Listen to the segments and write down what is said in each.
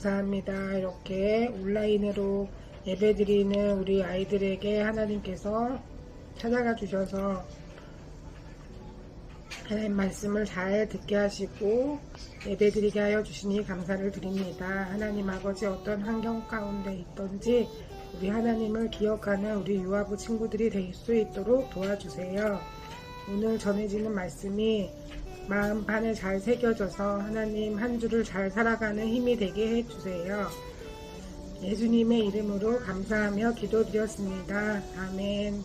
감사합니다. 이렇게 온라인으로 예배드리는 우리 아이들에게 하나님께서 찾아가 주셔서 하나님 말씀을 잘 듣게 하시고 예배드리게 하여 주시니 감사를 드립니다. 하나님 아버지, 어떤 환경 가운데 있던지 우리 하나님을 기억하는 우리 유아부 친구들이 될 수 있도록 도와주세요. 오늘 전해지는 말씀이 마음판에 잘 새겨져서 하나님 한 주를 잘 살아가는 힘이 되게 해주세요. 예수님의 이름으로 감사하며 기도드렸습니다. 아멘.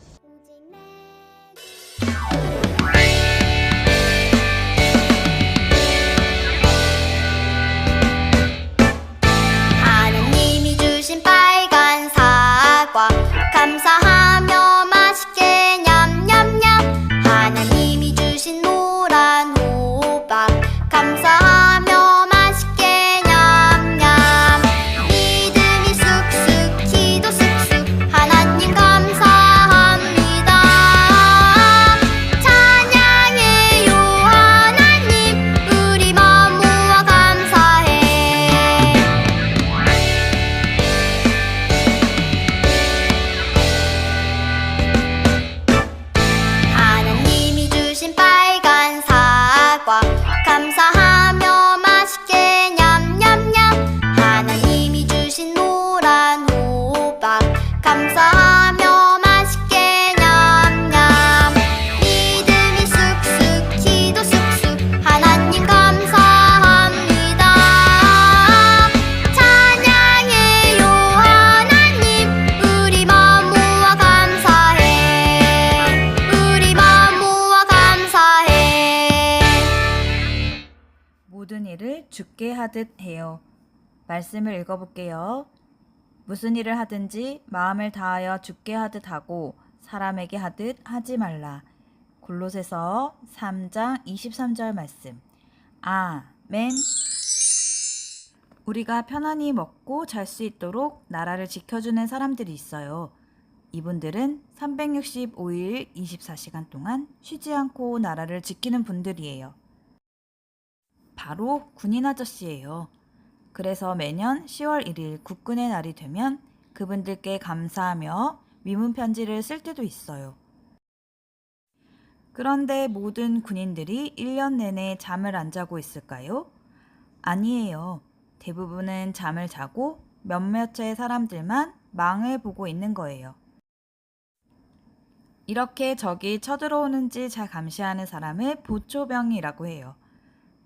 하나님이 주신 빨간 사과 감사하며 맛있게 냠냠냠. 하나님이 주신 노란 호박 감사하며 맛있게 냠냠. 믿음이 쑥쑥 기도 쑥쑥 하나님 감사합니다. 찬양해요 하나님 우리 마음 모아 감사해. 하나님이 주신 빨간 사과 감사하며 맛있게 냠냠냠. 하나님이 주신 노란 호박 감사하며 맛있게 냠냠. 믿음이 쑥쑥 기도 쑥쑥 하나님 감사합니다. 찬양해요 하나님 우리 마음 모아 감사해. 우리 마음 모아 감사해. 모든 일을 주께 하듯 해요. 말씀을 읽어볼게요. 무슨 일을 하든지 마음을 다하여 주께 하듯 하고 사람에게 하듯 하지 말라. 골로새서 3장 23절 말씀. 아멘. 우리가 편안히 먹고 잘 수 있도록 나라를 지켜주는 사람들이 있어요. 이분들은 365일 24시간 동안 쉬지 않고 나라를 지키는 분들이에요. 바로 군인 아저씨예요. 그래서 매년 10월 1일 국군의 날이 되면 그분들께 감사하며 위문 편지를 쓸 때도 있어요. 그런데 모든 군인들이 1년 내내 잠을 안 자고 있을까요? 아니에요. 대부분은 잠을 자고 몇몇의 사람들만 망을 보고 있는 거예요. 이렇게 적이 쳐들어오는지 잘 감시하는 사람을 보초병이라고 해요.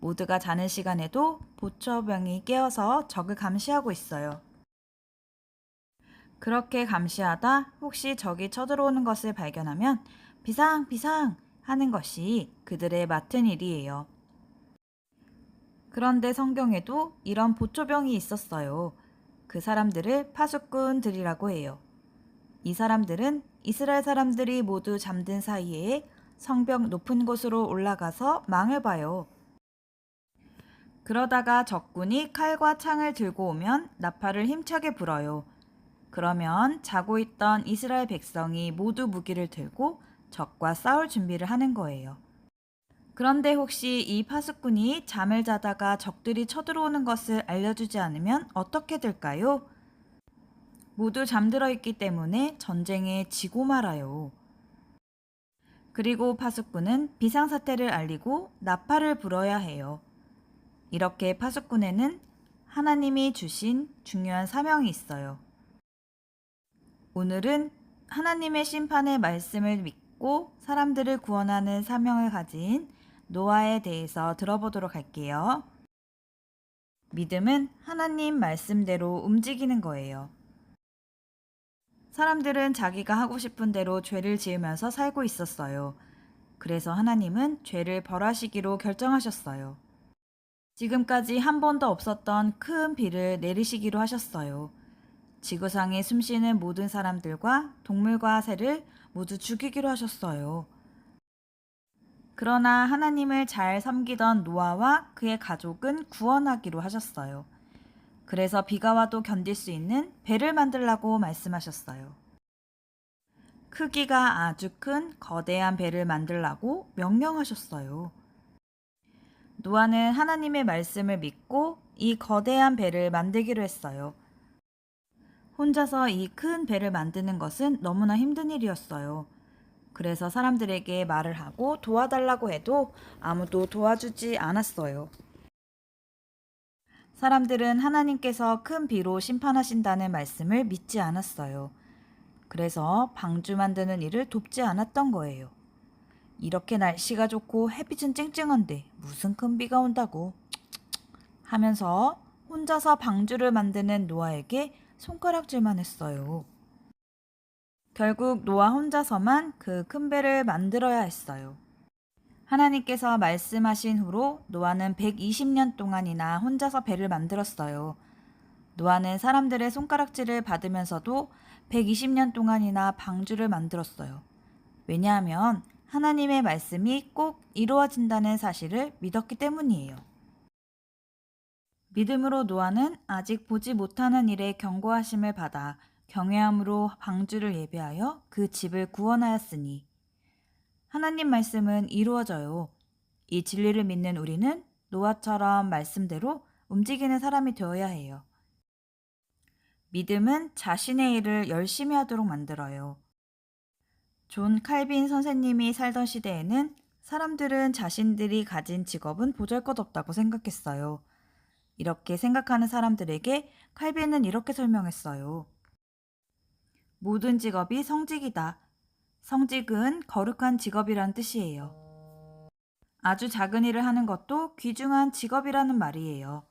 모두가 자는 시간에도 보초병이 깨어서 적을 감시하고 있어요. 그렇게 감시하다 혹시 적이 쳐들어오는 것을 발견하면 비상 비상 하는 것이 그들의 맡은 일이에요. 그런데 성경에도 이런 보초병이 있었어요. 그 사람들을 파수꾼들이라고 해요. 이 사람들은 이스라엘 사람들이 모두 잠든 사이에 성벽 높은 곳으로 올라가서 망을 봐요. 그러다가 적군이 칼과 창을 들고 오면 나팔을 힘차게 불어요. 그러면 자고 있던 이스라엘 백성이 모두 무기를 들고 적과 싸울 준비를 하는 거예요. 그런데 혹시 이 파수꾼이 잠을 자다가 적들이 쳐들어오는 것을 알려주지 않으면 어떻게 될까요? 모두 잠들어 있기 때문에 전쟁에 지고 말아요. 그리고 파수꾼은 비상사태를 알리고 나팔을 불어야 해요. 이렇게 파수꾼에는 하나님이 주신 중요한 사명이 있어요. 오늘은 하나님의 심판의 말씀을 믿고 사람들을 구원하는 사명을 가진 노아에 대해서 들어보도록 할게요. 믿음은 하나님 말씀대로 움직이는 거예요. 사람들은 자기가 하고 싶은 대로 죄를 지으면서 살고 있었어요. 그래서 하나님은 죄를 벌하시기로 결정하셨어요. 지금까지 한 번도 없었던 큰 비를 내리시기로 하셨어요. 지구상에 숨쉬는 모든 사람들과 동물과 새를 모두 죽이기로 하셨어요. 그러나 하나님을 잘 섬기던 노아와 그의 가족은 구원하기로 하셨어요. 그래서 비가 와도 견딜 수 있는 배를 만들라고 말씀하셨어요. 크기가 아주 큰 거대한 배를 만들라고 명령하셨어요. 노아는 하나님의 말씀을 믿고 이 거대한 배를 만들기로 했어요. 혼자서 이 큰 배를 만드는 것은 너무나 힘든 일이었어요. 그래서 사람들에게 말을 하고 도와달라고 해도 아무도 도와주지 않았어요. 사람들은 하나님께서 큰 비로 심판하신다는 말씀을 믿지 않았어요. 그래서 방주 만드는 일을 돕지 않았던 거예요. 이렇게 날씨가 좋고 햇빛은 쨍쨍한데 무슨 큰 비가 온다고 하면서 혼자서 방주를 만드는 노아에게 손가락질만 했어요. 결국 노아 혼자서만 그 큰 배를 만들어야 했어요. 하나님께서 말씀하신 후로 노아는 120년 동안이나 혼자서 배를 만들었어요. 노아는 사람들의 손가락질을 받으면서도 120년 동안이나 방주를 만들었어요. 왜냐하면 하나님의 말씀이 꼭 이루어진다는 사실을 믿었기 때문이에요. 믿음으로 노아는 아직 보지 못하는 일에 경고하심을 받아 경외함으로 방주를 예배하여 그 집을 구원하였으니 하나님 말씀은 이루어져요. 이 진리를 믿는 우리는 노아처럼 말씀대로 움직이는 사람이 되어야 해요. 믿음은 자신의 일을 열심히 하도록 만들어요. 존 칼빈 선생님이 살던 시대에는 사람들은 자신들이 가진 직업은 보잘것없다고 생각했어요. 이렇게 생각하는 사람들에게 칼빈은 이렇게 설명했어요. 모든 직업이 성직이다. 성직은 거룩한 직업이란 뜻이에요. 아주 작은 일을 하는 것도 귀중한 직업이라는 말이에요.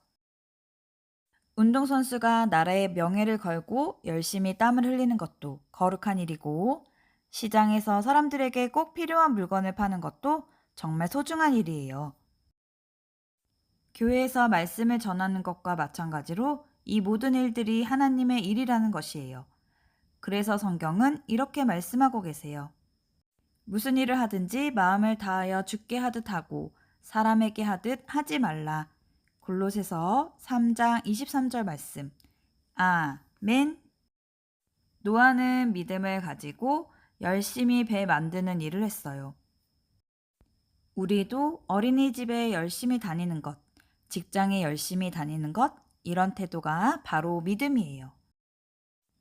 운동선수가 나라의 명예를 걸고 열심히 땀을 흘리는 것도 거룩한 일이고, 시장에서 사람들에게 꼭 필요한 물건을 파는 것도 정말 소중한 일이에요. 교회에서 말씀을 전하는 것과 마찬가지로 이 모든 일들이 하나님의 일이라는 것이에요. 그래서 성경은 이렇게 말씀하고 계세요. 무슨 일을 하든지 마음을 다하여 주께 하듯 하고 사람에게 하듯 하지 말라. 골로새서 3장 23절 말씀. 아멘. 노아는 믿음을 가지고 열심히 배 만드는 일을 했어요. 우리도 어린이집에 열심히 다니는 것, 직장에 열심히 다니는 것, 이런 태도가 바로 믿음이에요.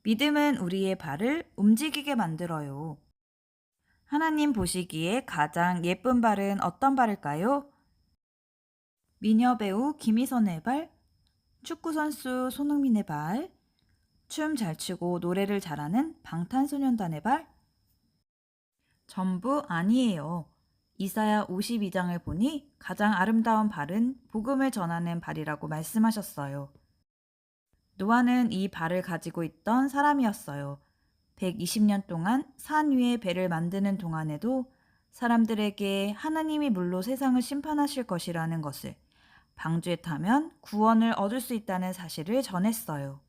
믿음은 우리의 발을 움직이게 만들어요. 하나님 보시기에 가장 예쁜 발은 어떤 발일까요? 미녀 배우 김희선의 발, 축구선수 손흥민의 발, 춤 잘 추고 노래를 잘하는 방탄소년단의 발? 전부 아니에요. 이사야 52장을 보니 가장 아름다운 발은 복음을 전하는 발이라고 말씀하셨어요. 노아는 이 발을 가지고 있던 사람이었어요. 120년 동안 산 위에 배를 만드는 동안에도 사람들에게 하나님이 물로 세상을 심판하실 것이라는 것을, 방주에 타면 구원을 얻을 수 있다는 사실을 전했어요.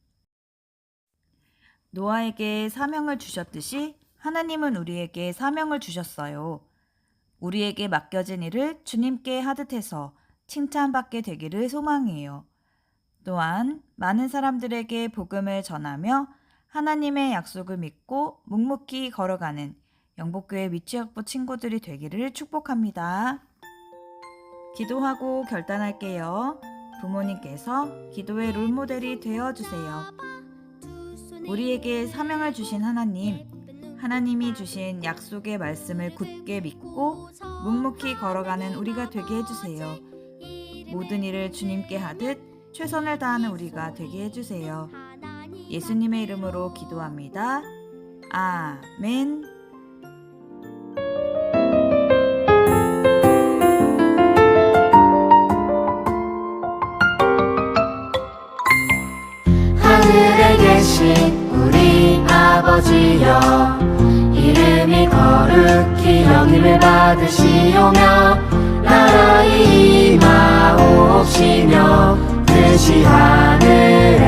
노아에게 사명을 주셨듯이 하나님은 우리에게 사명을 주셨어요. 우리에게 맡겨진 일을 주님께 하듯 해서 칭찬받게 되기를 소망해요. 또한 많은 사람들에게 복음을 전하며 하나님의 약속을 믿고 묵묵히 걸어가는 영복교회 미취학부 친구들이 되기를 축복합니다. 기도하고 결단할게요. 부모님께서 기도의 롤모델이 되어주세요. 우리에게 사명을 주신 하나님, 하나님이 주신 약속의 말씀을 굳게 믿고 묵묵히 걸어가는 우리가 되게 해주세요. 모든 일을 주님께 하듯 최선을 다하는 우리가 되게 해주세요. 예수님의 이름으로 기도합니다. 아멘. 하늘에 계신 우리 아버지여, 이름이 거룩히 여김을 받으시오며 나라의 임하옵시며 뜻이 하늘에